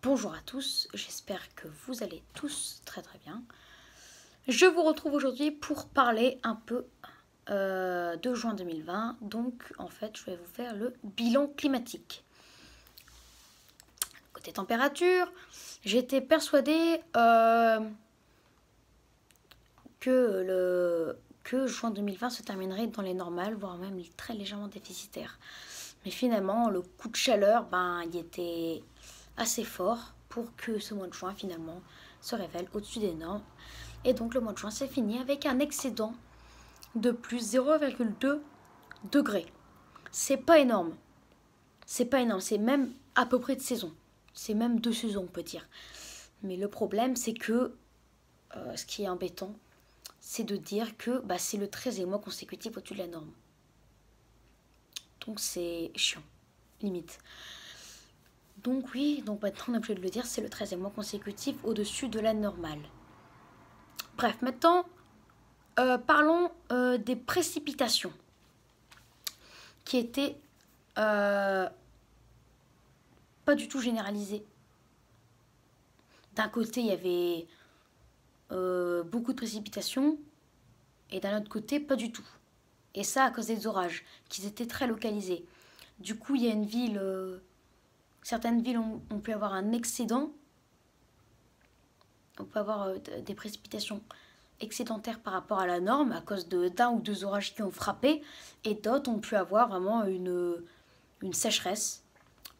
Bonjour à tous, j'espère que vous allez tous très bien. Je vous retrouve aujourd'hui pour parler un peu de juin 2020. Donc en fait je vais vous faire le bilan climatique. Côté température, j'étais persuadée que juin 2020 se terminerait dans les normales, voire même très légèrement déficitaire. Mais finalement le coup de chaleur, il était assez fort pour que ce mois de juin finalement se révèle au-dessus des normes. Et donc le mois de juin s'est fini avec un excédent de plus 0,2 degrés. C'est pas énorme. C'est pas énorme, c'est même à peu près de saison. C'est même de saison on peut dire. Mais le problème c'est que ce qui est embêtant, c'est de dire que c'est le 13e mois consécutif au-dessus de la norme. Donc c'est chiant, limite. Donc oui, donc maintenant on est obligé de le dire, c'est le 13e mois consécutif au-dessus de la normale. Bref, maintenant, parlons des précipitations qui étaient pas du tout généralisées. D'un côté, il y avait beaucoup de précipitations et d'un autre côté, pas du tout. Et ça à cause des orages, qui étaient très localisés. Du coup, il y a une ville... certaines villes ont pu avoir un excédent. On peut avoir des précipitations excédentaires par rapport à la norme à cause d'un ou deux orages qui ont frappé. Et d'autres ont pu avoir vraiment une sécheresse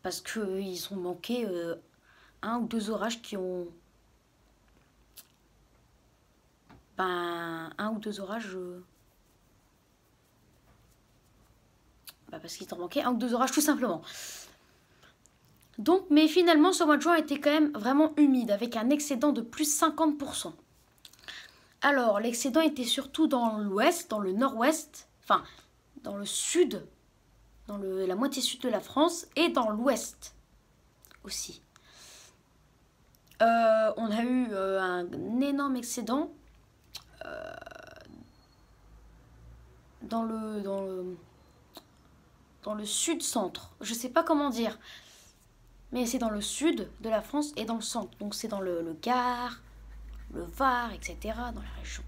parce qu'ils ont manqué un ou deux orages qui ont... un ou deux orages... parce qu'ils ont manqué un ou deux orages tout simplement. Donc, mais finalement, ce mois de juin était quand même vraiment humide, avec un excédent de plus 50%. Alors, l'excédent était surtout dans l'ouest, dans le nord-ouest, enfin, dans le sud, dans la moitié sud de la France, et dans l'ouest aussi. On a eu un énorme excédent dans le sud-centre. Je sais pas comment dire. Mais c'est dans le sud de la France et dans le centre. Donc c'est dans le Gard, le Var, etc. Dans les régions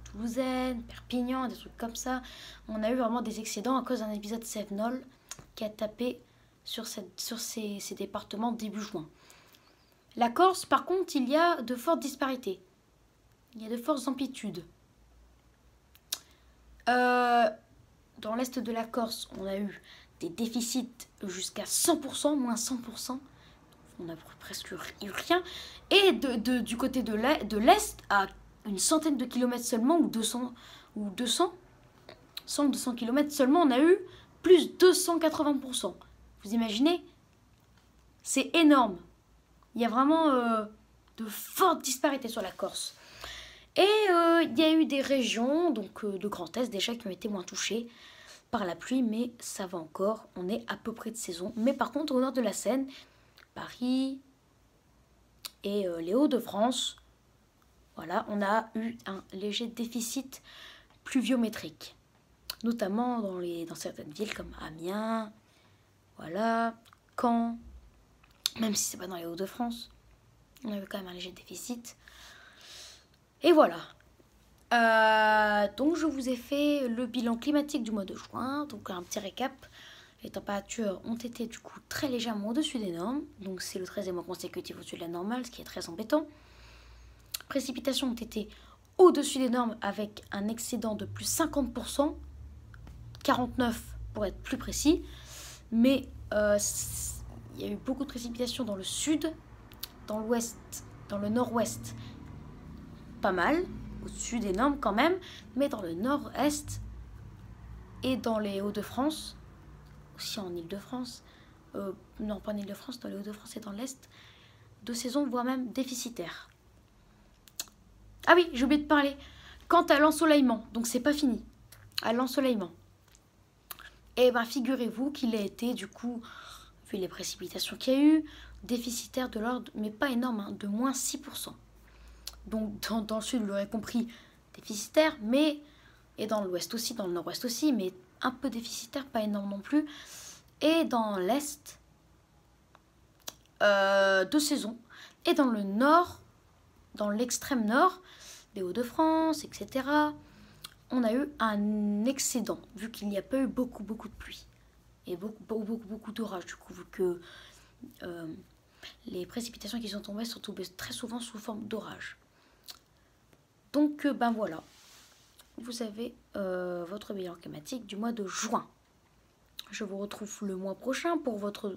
toulousaines, Perpignan, des trucs comme ça. On a eu vraiment des excédents à cause d'un épisode Cévenol qui a tapé sur ces départements début juin. La Corse, par contre, il y a de fortes disparités. Il y a de fortes amplitudes. Dans l'est de la Corse, on a eu des déficits jusqu'à 100%, moins 100%. On n'a presque eu rien. Et du côté de l'est, à une centaine de kilomètres seulement, ou 100-200 kilomètres seulement, on a eu plus 280%. Vous imaginez? C'est énorme. Il y a vraiment de fortes disparités sur la Corse. Et il y a eu des régions, donc de Grand Est déjà, qui ont été moins touchées par la pluie, mais ça va encore, on est à peu près de saison. Mais par contre, au nord de la Seine, Paris et les Hauts-de-France, voilà, on a eu un léger déficit pluviométrique, notamment dans certaines villes comme Amiens, voilà, Caen, même si c'est pas dans les Hauts-de-France, on a eu quand même un léger déficit. Et voilà. Donc je vous ai fait le bilan climatique du mois de juin, donc un petit récap. Les températures ont été du coup très légèrement au-dessus des normes, donc c'est le 13e mois consécutif au-dessus de la normale, ce qui est très embêtant. Précipitations ont été au-dessus des normes avec un excédent de plus 50%, 49 pour être plus précis, mais il y a eu beaucoup de précipitations dans le sud, dans l'ouest, dans le nord-ouest, pas mal, au-dessus des normes quand même, mais dans le nord-est et dans les Hauts-de-France, aussi en Île-de-France, non pas en Île-de-France, dans les Hauts-de-France et dans l'Est, de saison, voire même déficitaire. Ah oui, j'ai oublié de parler. Quant à l'ensoleillement, donc c'est pas fini, à l'ensoleillement, et figurez-vous qu'il a été du coup, vu les précipitations qu'il y a eu, déficitaire de l'ordre, mais pas énorme, de moins 6%. Donc dans le sud, vous l'aurez compris, déficitaire, mais, et dans l'ouest aussi, dans le nord-ouest aussi, mais un peu déficitaire, pas énorme non plus. Et dans l'est, de saison. Et dans le nord, dans l'extrême nord, des Hauts-de-France, etc., on a eu un excédent, vu qu'il n'y a pas eu beaucoup de pluie. Et beaucoup d'orages, du coup, vu que les précipitations qui sont tombées très souvent sous forme d'orage. Donc, ben voilà, vous avez votre bilan climatique du mois de juin. Je vous retrouve le mois prochain pour votre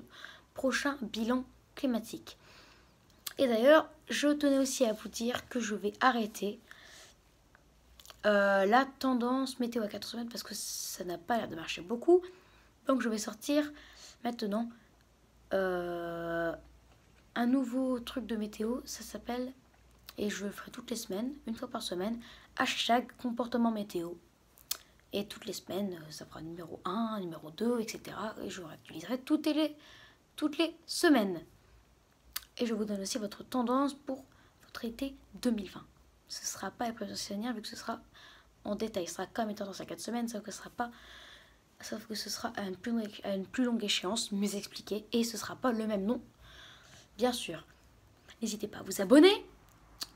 prochain bilan climatique. Et d'ailleurs, je tenais aussi à vous dire que je vais arrêter la tendance météo à 4 semaines parce que ça n'a pas l'air de marcher beaucoup. Donc je vais sortir maintenant un nouveau truc de météo. Ça s'appelle, et je le ferai toutes les semaines, une fois par semaine, hashtag comportement météo. Et toutes les semaines, ça fera numéro 1, numéro 2, etc. Et je réutiliserai toutes les semaines. Et je vous donne aussi votre tendance pour votre été 2020. Ce ne sera pas la prévision saisonnière vu que ce sera en détail. Ce sera comme une tendance à 4 semaines, sauf que ce sera à une plus longue échéance, mieux expliqué. Et ce ne sera pas le même nom, bien sûr. N'hésitez pas à vous abonner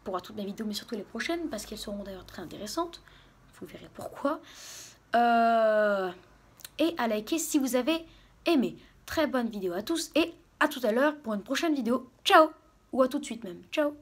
pour voir toutes mes vidéos, mais surtout les prochaines, parce qu'elles seront d'ailleurs très intéressantes. Vous verrez pourquoi. Et à liker si vous avez aimé. Très bonne vidéo à tous et à tout à l'heure pour une prochaine vidéo. Ciao! Ou à tout de suite même. Ciao!